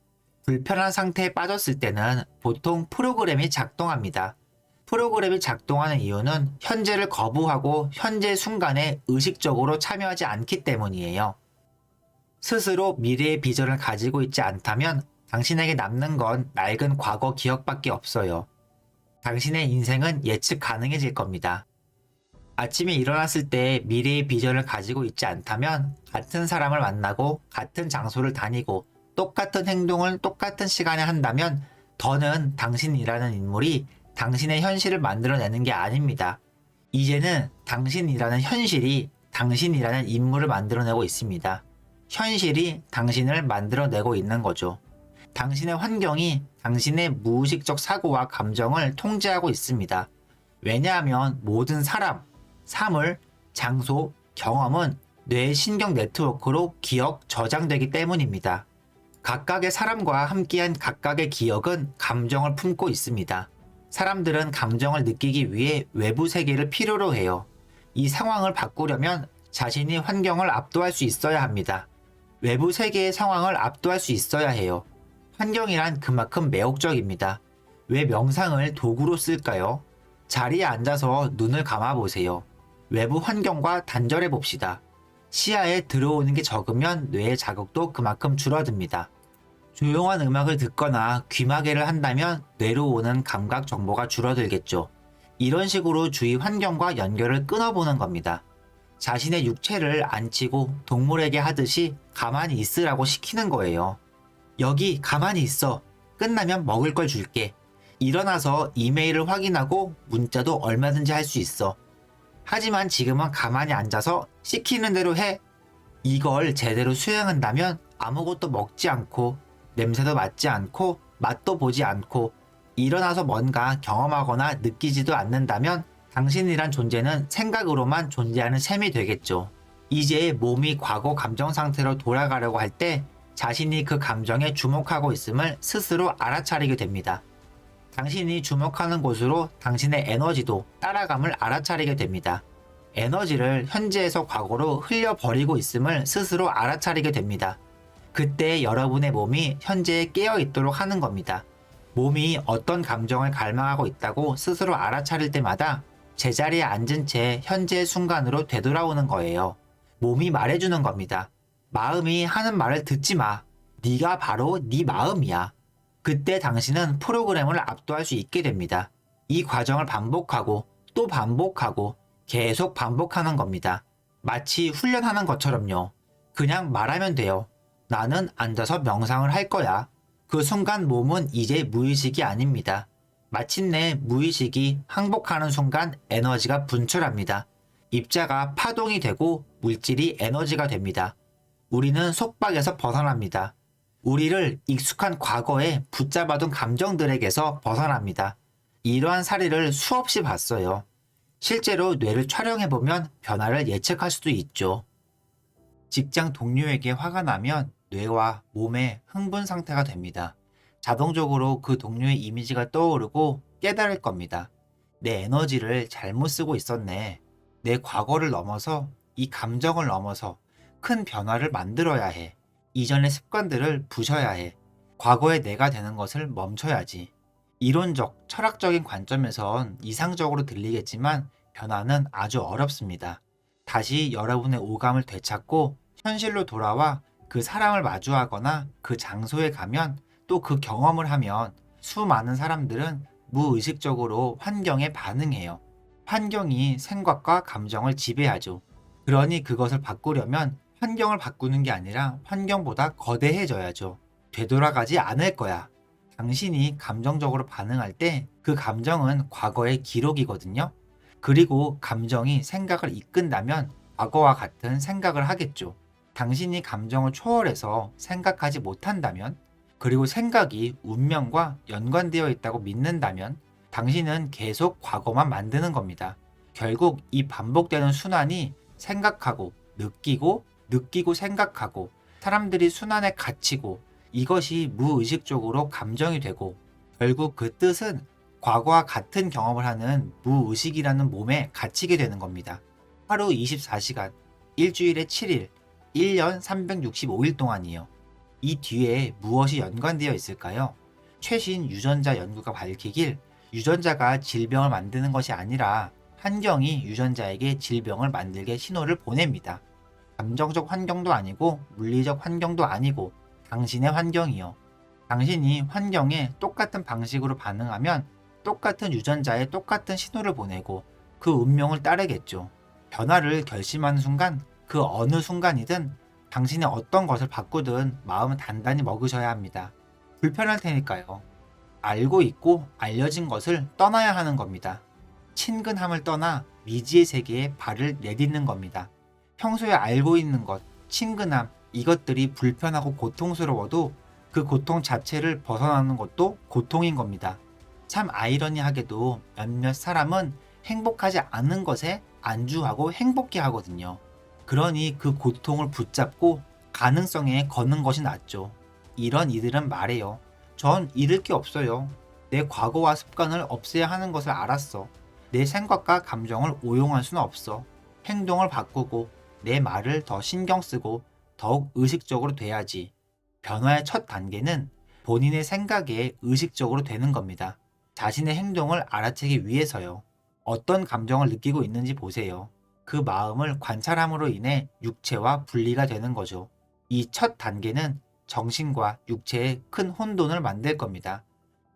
불편한 상태에 빠졌을 때는 보통 프로그램이 작동합니다. 프로그램이 작동하는 이유는 현재를 거부하고 현재 순간에 의식적으로 참여하지 않기 때문이에요. 스스로 미래의 비전을 가지고 있지 않다면 당신에게 남는 건 낡은 과거 기억밖에 없어요. 당신의 인생은 예측 가능해질 겁니다. 아침에 일어났을 때 미래의 비전을 가지고 있지 않다면 같은 사람을 만나고 같은 장소를 다니고 똑같은 행동을 똑같은 시간에 한다면 더는 당신이라는 인물이 당신의 현실을 만들어내는 게 아닙니다. 이제는 당신이라는 현실이 당신이라는 인물을 만들어내고 있습니다. 현실이 당신을 만들어내고 있는 거죠. 당신의 환경이 당신의 무의식적 사고와 감정을 통제하고 있습니다. 왜냐하면 모든 사람, 사물, 장소, 경험은 뇌의 신경 네트워크로 기억, 저장되기 때문입니다. 각각의 사람과 함께한 각각의 기억은 감정을 품고 있습니다. 사람들은 감정을 느끼기 위해 외부 세계를 필요로 해요. 이 상황을 바꾸려면 자신이 환경을 압도할 수 있어야 합니다. 외부 세계의 상황을 압도할 수 있어야 해요. 환경이란 그만큼 매혹적입니다. 왜 명상을 도구로 쓸까요? 자리에 앉아서 눈을 감아보세요. 외부 환경과 단절해 봅시다. 시야에 들어오는 게 적으면 뇌의 자극도 그만큼 줄어듭니다. 조용한 음악을 듣거나 귀마개를 한다면 뇌로 오는 감각 정보가 줄어들겠죠. 이런 식으로 주위 환경과 연결을 끊어보는 겁니다. 자신의 육체를 앉히고 동물에게 하듯이 가만히 있으라고 시키는 거예요. 여기 가만히 있어. 끝나면 먹을 걸 줄게. 일어나서 이메일을 확인하고 문자도 얼마든지 할 수 있어. 하지만 지금은 가만히 앉아서 시키는 대로 해. 이걸 제대로 수행한다면 아무것도 먹지 않고 냄새도 맡지 않고 맛도 보지 않고 일어나서 뭔가 경험하거나 느끼지도 않는다면 당신이란 존재는 생각으로만 존재하는 셈이 되겠죠. 이제 몸이 과거 감정 상태로 돌아가려고 할 때 자신이 그 감정에 주목하고 있음을 스스로 알아차리게 됩니다. 당신이 주목하는 곳으로 당신의 에너지도 따라감을 알아차리게 됩니다. 에너지를 현재에서 과거로 흘려버리고 있음을 스스로 알아차리게 됩니다. 그때 여러분의 몸이 현재에 깨어 있도록 하는 겁니다. 몸이 어떤 감정을 갈망하고 있다고 스스로 알아차릴 때마다 제자리에 앉은 채 현재의 순간으로 되돌아오는 거예요. 몸이 말해주는 겁니다. 마음이 하는 말을 듣지 마. 네가 바로 네 마음이야. 그때 당신은 프로그램을 압도할 수 있게 됩니다. 이 과정을 반복하고 또 반복하고 계속 반복하는 겁니다. 마치 훈련하는 것처럼요. 그냥 말하면 돼요. 나는 앉아서 명상을 할 거야. 그 순간 몸은 이제 무의식이 아닙니다. 마침내 무의식이 항복하는 순간 에너지가 분출합니다. 입자가 파동이 되고 물질이 에너지가 됩니다. 우리는 속박에서 벗어납니다. 우리를 익숙한 과거에 붙잡아둔 감정들에게서 벗어납니다. 이러한 사례를 수없이 봤어요. 실제로 뇌를 촬영해보면 변화를 예측할 수도 있죠. 직장 동료에게 화가 나면 뇌와 몸의 흥분 상태가 됩니다. 자동적으로 그 동료의 이미지가 떠오르고 깨달을 겁니다. 내 에너지를 잘못 쓰고 있었네. 내 과거를 넘어서 이 감정을 넘어서 큰 변화를 만들어야 해. 이전의 습관들을 부셔야 해. 과거의 내가 되는 것을 멈춰야지. 이론적, 철학적인 관점에선 이상적으로 들리겠지만 변화는 아주 어렵습니다. 다시 여러분의 오감을 되찾고 현실로 돌아와 그 사람을 마주하거나 그 장소에 가면 또 그 경험을 하면 수많은 사람들은 무의식적으로 환경에 반응해요. 환경이 생각과 감정을 지배하죠. 그러니 그것을 바꾸려면 환경을 바꾸는 게 아니라 환경보다 거대해져야죠. 되돌아가지 않을 거야. 당신이 감정적으로 반응할 때 그 감정은 과거의 기록이거든요. 그리고 감정이 생각을 이끈다면 과거와 같은 생각을 하겠죠. 당신이 감정을 초월해서 생각하지 못한다면, 그리고 생각이 운명과 연관되어 있다고 믿는다면 당신은 계속 과거만 만드는 겁니다. 결국 이 반복되는 순환이 생각하고 느끼고 느끼고 생각하고 사람들이 순환에 갇히고 이것이 무의식적으로 감정이 되고 결국 그 뜻은 과거와 같은 경험을 하는 무의식이라는 몸에 갇히게 되는 겁니다. 하루 24시간, 일주일에 7일, 1년 365일 동안이요. 이 뒤에 무엇이 연관되어 있을까요? 최신 유전자 연구가 밝히길 유전자가 질병을 만드는 것이 아니라 환경이 유전자에게 질병을 만들게 신호를 보냅니다. 감정적 환경도 아니고 물리적 환경도 아니고 당신의 환경이요. 당신이 환경에 똑같은 방식으로 반응하면 똑같은 유전자에 똑같은 신호를 보내고 그 운명을 따르겠죠. 변화를 결심하는 순간, 그 어느 순간이든 당신이 어떤 것을 바꾸든 마음을 단단히 먹으셔야 합니다. 불편할 테니까요. 알고 있고 알려진 것을 떠나야 하는 겁니다. 친근함을 떠나 미지의 세계에 발을 내딛는 겁니다. 평소에 알고 있는 것, 친근함, 이것들이 불편하고 고통스러워도 그 고통 자체를 벗어나는 것도 고통인 겁니다. 참 아이러니하게도 몇몇 사람은 행복하지 않은 것에 안주하고 행복해 하거든요. 그러니 그 고통을 붙잡고 가능성에 거는 것이 낫죠. 이런 이들은 말해요. 전 잃을 게 없어요. 내 과거와 습관을 없애야 하는 것을 알았어. 내 생각과 감정을 오용할 수는 없어. 행동을 바꾸고 내 말을 더 신경 쓰고 더욱 의식적으로 돼야지. 변화의 첫 단계는 본인의 생각에 의식적으로 되는 겁니다. 자신의 행동을 알아채기 위해서요. 어떤 감정을 느끼고 있는지 보세요. 그 마음을 관찰함으로 인해 육체와 분리가 되는 거죠. 이 첫 단계는 정신과 육체의 큰 혼돈을 만들 겁니다.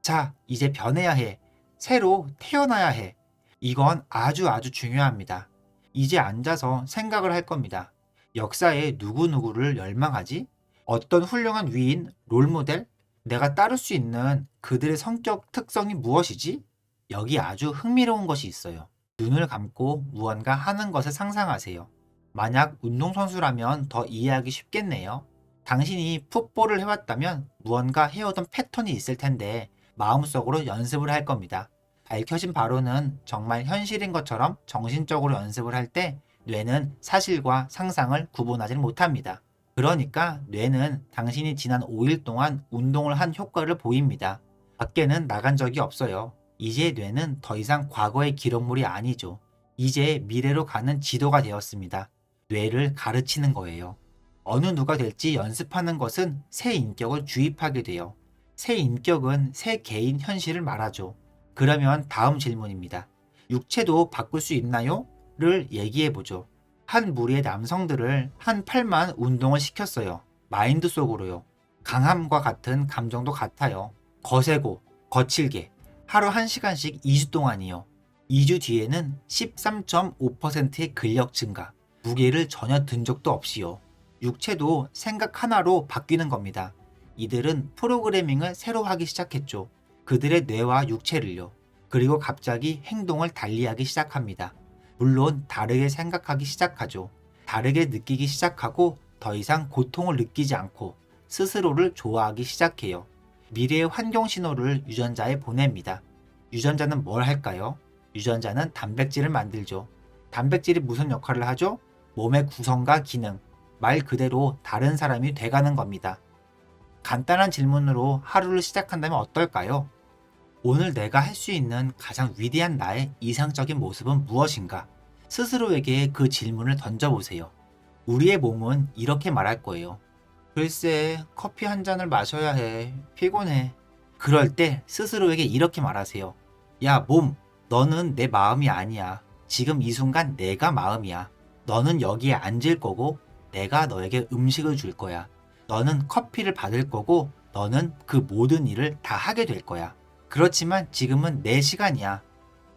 자, 이제 변해야 해. 새로 태어나야 해. 이건 아주 중요합니다. 이제 앉아서 생각을 할 겁니다. 역사에 누구누구를 열망하지? 어떤 훌륭한 위인, 롤모델? 내가 따를 수 있는 그들의 성격 특성이 무엇이지? 여기 아주 흥미로운 것이 있어요. 눈을 감고 무언가 하는 것을 상상하세요. 만약 운동선수라면 더 이해하기 쉽겠네요. 당신이 풋볼을 해왔다면 무언가 해오던 패턴이 있을 텐데 마음속으로 연습을 할 겁니다. 밝혀진 바로는 정말 현실인 것처럼 정신적으로 연습을 할 때 뇌는 사실과 상상을 구분하지 못합니다. 그러니까 뇌는 당신이 지난 5일 동안 운동을 한 효과를 보입니다. 밖에는 나간 적이 없어요. 이제 뇌는 더 이상 과거의 기록물이 아니죠. 이제 미래로 가는 지도가 되었습니다. 뇌를 가르치는 거예요. 어느 누가 될지 연습하는 것은 새 인격을 주입하게 돼요. 새 인격은 새 개인 현실을 말하죠. 그러면 다음 질문입니다. 육체도 바꿀 수 있나요? 를 얘기해보죠. 한 무리의 남성들을 한 팔만 운동을 시켰어요. 마인드 속으로요. 강함과 같은 감정도 같아요. 거세고, 거칠게. 하루 1시간씩 2주 동안이요. 2주 뒤에는 13.5%의 근력 증가, 무게를 전혀 든 적도 없이요. 육체도 생각 하나로 바뀌는 겁니다. 이들은 프로그래밍을 새로 하기 시작했죠. 그들의 뇌와 육체를요. 그리고 갑자기 행동을 달리하기 시작합니다. 물론 다르게 생각하기 시작하죠. 다르게 느끼기 시작하고 더 이상 고통을 느끼지 않고 스스로를 좋아하기 시작해요. 미래의 환경 신호를 유전자에 보냅니다. 유전자는 뭘 할까요? 유전자는 단백질을 만들죠. 단백질이 무슨 역할을 하죠? 몸의 구성과 기능, 말 그대로 다른 사람이 돼가는 겁니다. 간단한 질문으로 하루를 시작한다면 어떨까요? 오늘 내가 할 수 있는 가장 위대한 나의 이상적인 모습은 무엇인가? 스스로에게 그 질문을 던져보세요. 우리의 몸은 이렇게 말할 거예요. 글쎄, 커피 한 잔을 마셔야 해. 피곤해. 그럴 때 스스로에게 이렇게 말하세요. 야, 몸, 너는 내 마음이 아니야. 지금 이 순간 내가 마음이야. 너는 여기에 앉을 거고, 내가 너에게 음식을 줄 거야. 너는 커피를 받을 거고, 너는 그 모든 일을 다 하게 될 거야. 그렇지만 지금은 내 시간이야.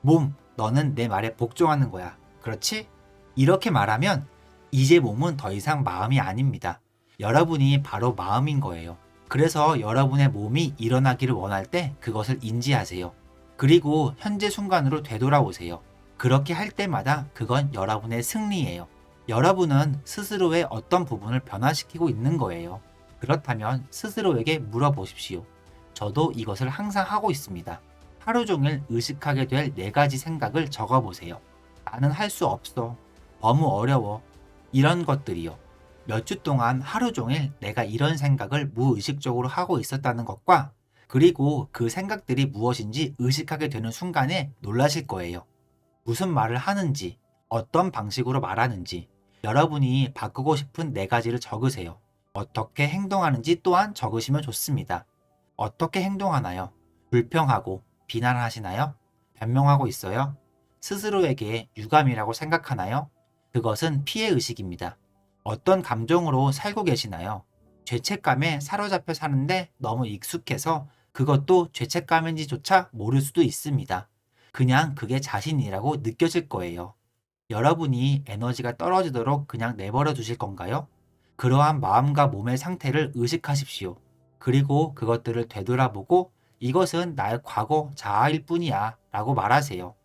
몸, 너는 내 말에 복종하는 거야. 그렇지? 이렇게 말하면 이제 몸은 더 이상 마음이 아닙니다. 여러분이 바로 마음인 거예요. 그래서 여러분의 몸이 일어나기를 원할 때 그것을 인지하세요. 그리고 현재 순간으로 되돌아오세요. 그렇게 할 때마다 그건 여러분의 승리예요. 여러분은 스스로의 어떤 부분을 변화시키고 있는 거예요. 그렇다면 스스로에게 물어보십시오. 저도 이것을 항상 하고 있습니다. 하루 종일 의식하게 될 4가지 생각을 적어보세요. 나는 할 수 없어. 너무 어려워. 이런 것들이요. 몇 주 동안 하루 종일 내가 이런 생각을 무의식적으로 하고 있었다는 것과 그리고 그 생각들이 무엇인지 의식하게 되는 순간에 놀라실 거예요. 무슨 말을 하는지, 어떤 방식으로 말하는지, 여러분이 바꾸고 싶은 4가지를 적으세요. 어떻게 행동하는지 또한 적으시면 좋습니다. 어떻게 행동하나요? 불평하고 비난하시나요? 변명하고 있어요? 스스로에게 유감이라고 생각하나요? 그것은 피해의식입니다. 어떤 감정으로 살고 계시나요? 죄책감에 사로잡혀 사는데 너무 익숙해서 그것도 죄책감인지조차 모를 수도 있습니다. 그냥 그게 자신이라고 느껴질 거예요. 여러분이 에너지가 떨어지도록 그냥 내버려 두실 건가요? 그러한 마음과 몸의 상태를 의식하십시오. 그리고 그것들을 되돌아보고 이것은 나의 과거 자아일 뿐이야 라고 말하세요.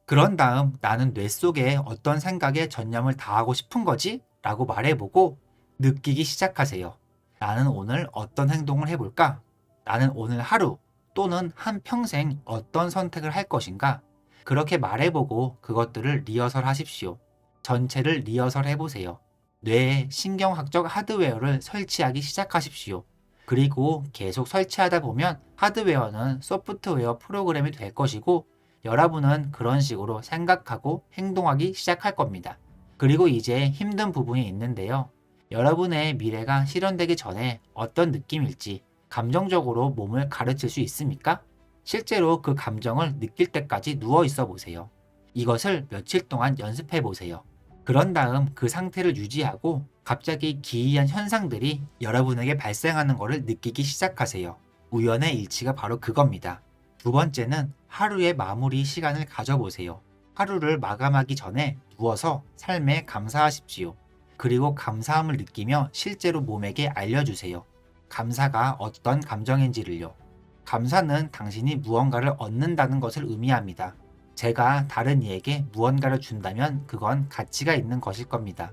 그런 다음 나는 뇌 속에 어떤 생각에 전념을 다하고 싶은 거지? 라고 말해보고 느끼기 시작하세요. 나는 오늘 어떤 행동을 해볼까? 나는 오늘 하루 또는 한 평생 어떤 선택을 할 것인가? 그렇게 말해보고 그것들을 리허설 하십시오. 전체를 리허설 해보세요. 뇌에 신경학적 하드웨어를 설치하기 시작하십시오. 그리고 계속 설치하다 보면 하드웨어는 소프트웨어 프로그램이 될 것이고 여러분은 그런 식으로 생각하고 행동하기 시작할 겁니다. 그리고 이제 힘든 부분이 있는데요. 여러분의 미래가 실현되기 전에 어떤 느낌일지 감정적으로 몸을 가르칠 수 있습니까? 실제로 그 감정을 느낄 때까지 누워 있어 보세요. 이것을 며칠 동안 연습해 보세요. 그런 다음 그 상태를 유지하고 갑자기 기이한 현상들이 여러분에게 발생하는 것을 느끼기 시작하세요. 우연의 일치가 바로 그겁니다. 두 번째는 하루의 마무리 시간을 가져보세요. 하루를 마감하기 전에 누워서 삶에 감사하십시오. 그리고 감사함을 느끼며 실제로 몸에게 알려주세요. 감사가 어떤 감정인지를요. 감사는 당신이 무언가를 얻는다는 것을 의미합니다. 제가 다른 이에게 무언가를 준다면 그건 가치가 있는 것일 겁니다.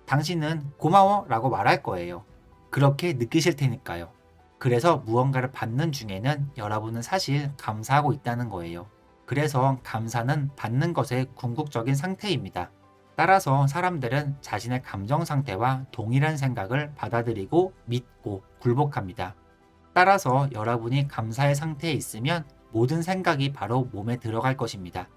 당신은 고마워 라고 말할 거예요. 그렇게 느끼실 테니까요. 그래서 무언가를 받는 중에는 여러분은 사실 감사하고 있다는 거예요. 그래서 감사는 받는 것의 궁극적인 상태입니다. 따라서 사람들은 자신의 감정 상태와 동일한 생각을 받아들이고 믿고 굴복합니다. 따라서 여러분이 감사의 상태에 있으면 모든 생각이 바로 몸에 들어갈 것입니다.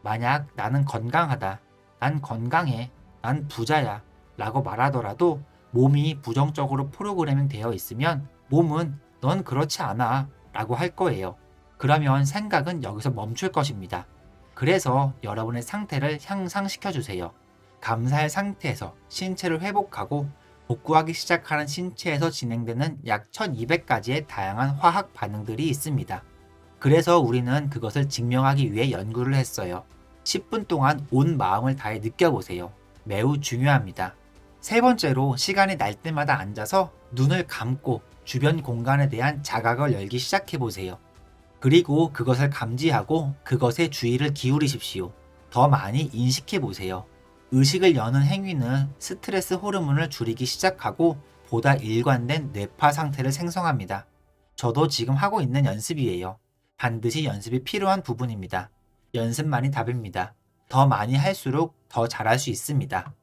만약 나는 건강하다, 난 건강해, 난 부자야 라고 말하더라도 몸이 부정적으로 프로그래밍 되어 있으면 몸은 넌 그렇지 않아 라고 할 거예요. 그러면 생각은 여기서 멈출 것입니다. 그래서 여러분의 상태를 향상시켜 주세요. 감사의 상태에서 신체를 회복하고 복구하기 시작하는 신체에서 진행되는 약 1200가지의 다양한 화학 반응들이 있습니다. 그래서 우리는 그것을 증명하기 위해 연구를 했어요. 10분 동안 온 마음을 다해 느껴보세요. 매우 중요합니다. 세 번째로 시간이 날 때마다 앉아서 눈을 감고 주변 공간에 대한 자각을 열기 시작해 보세요. 그리고 그것을 감지하고 그것에 주의를 기울이십시오. 더 많이 인식해 보세요. 의식을 여는 행위는 스트레스 호르몬을 줄이기 시작하고 보다 일관된 뇌파 상태를 생성합니다. 저도 지금 하고 있는 연습이에요. 반드시 연습이 필요한 부분입니다. 연습만이 답입니다. 더 많이 할수록 더 잘할 수 있습니다.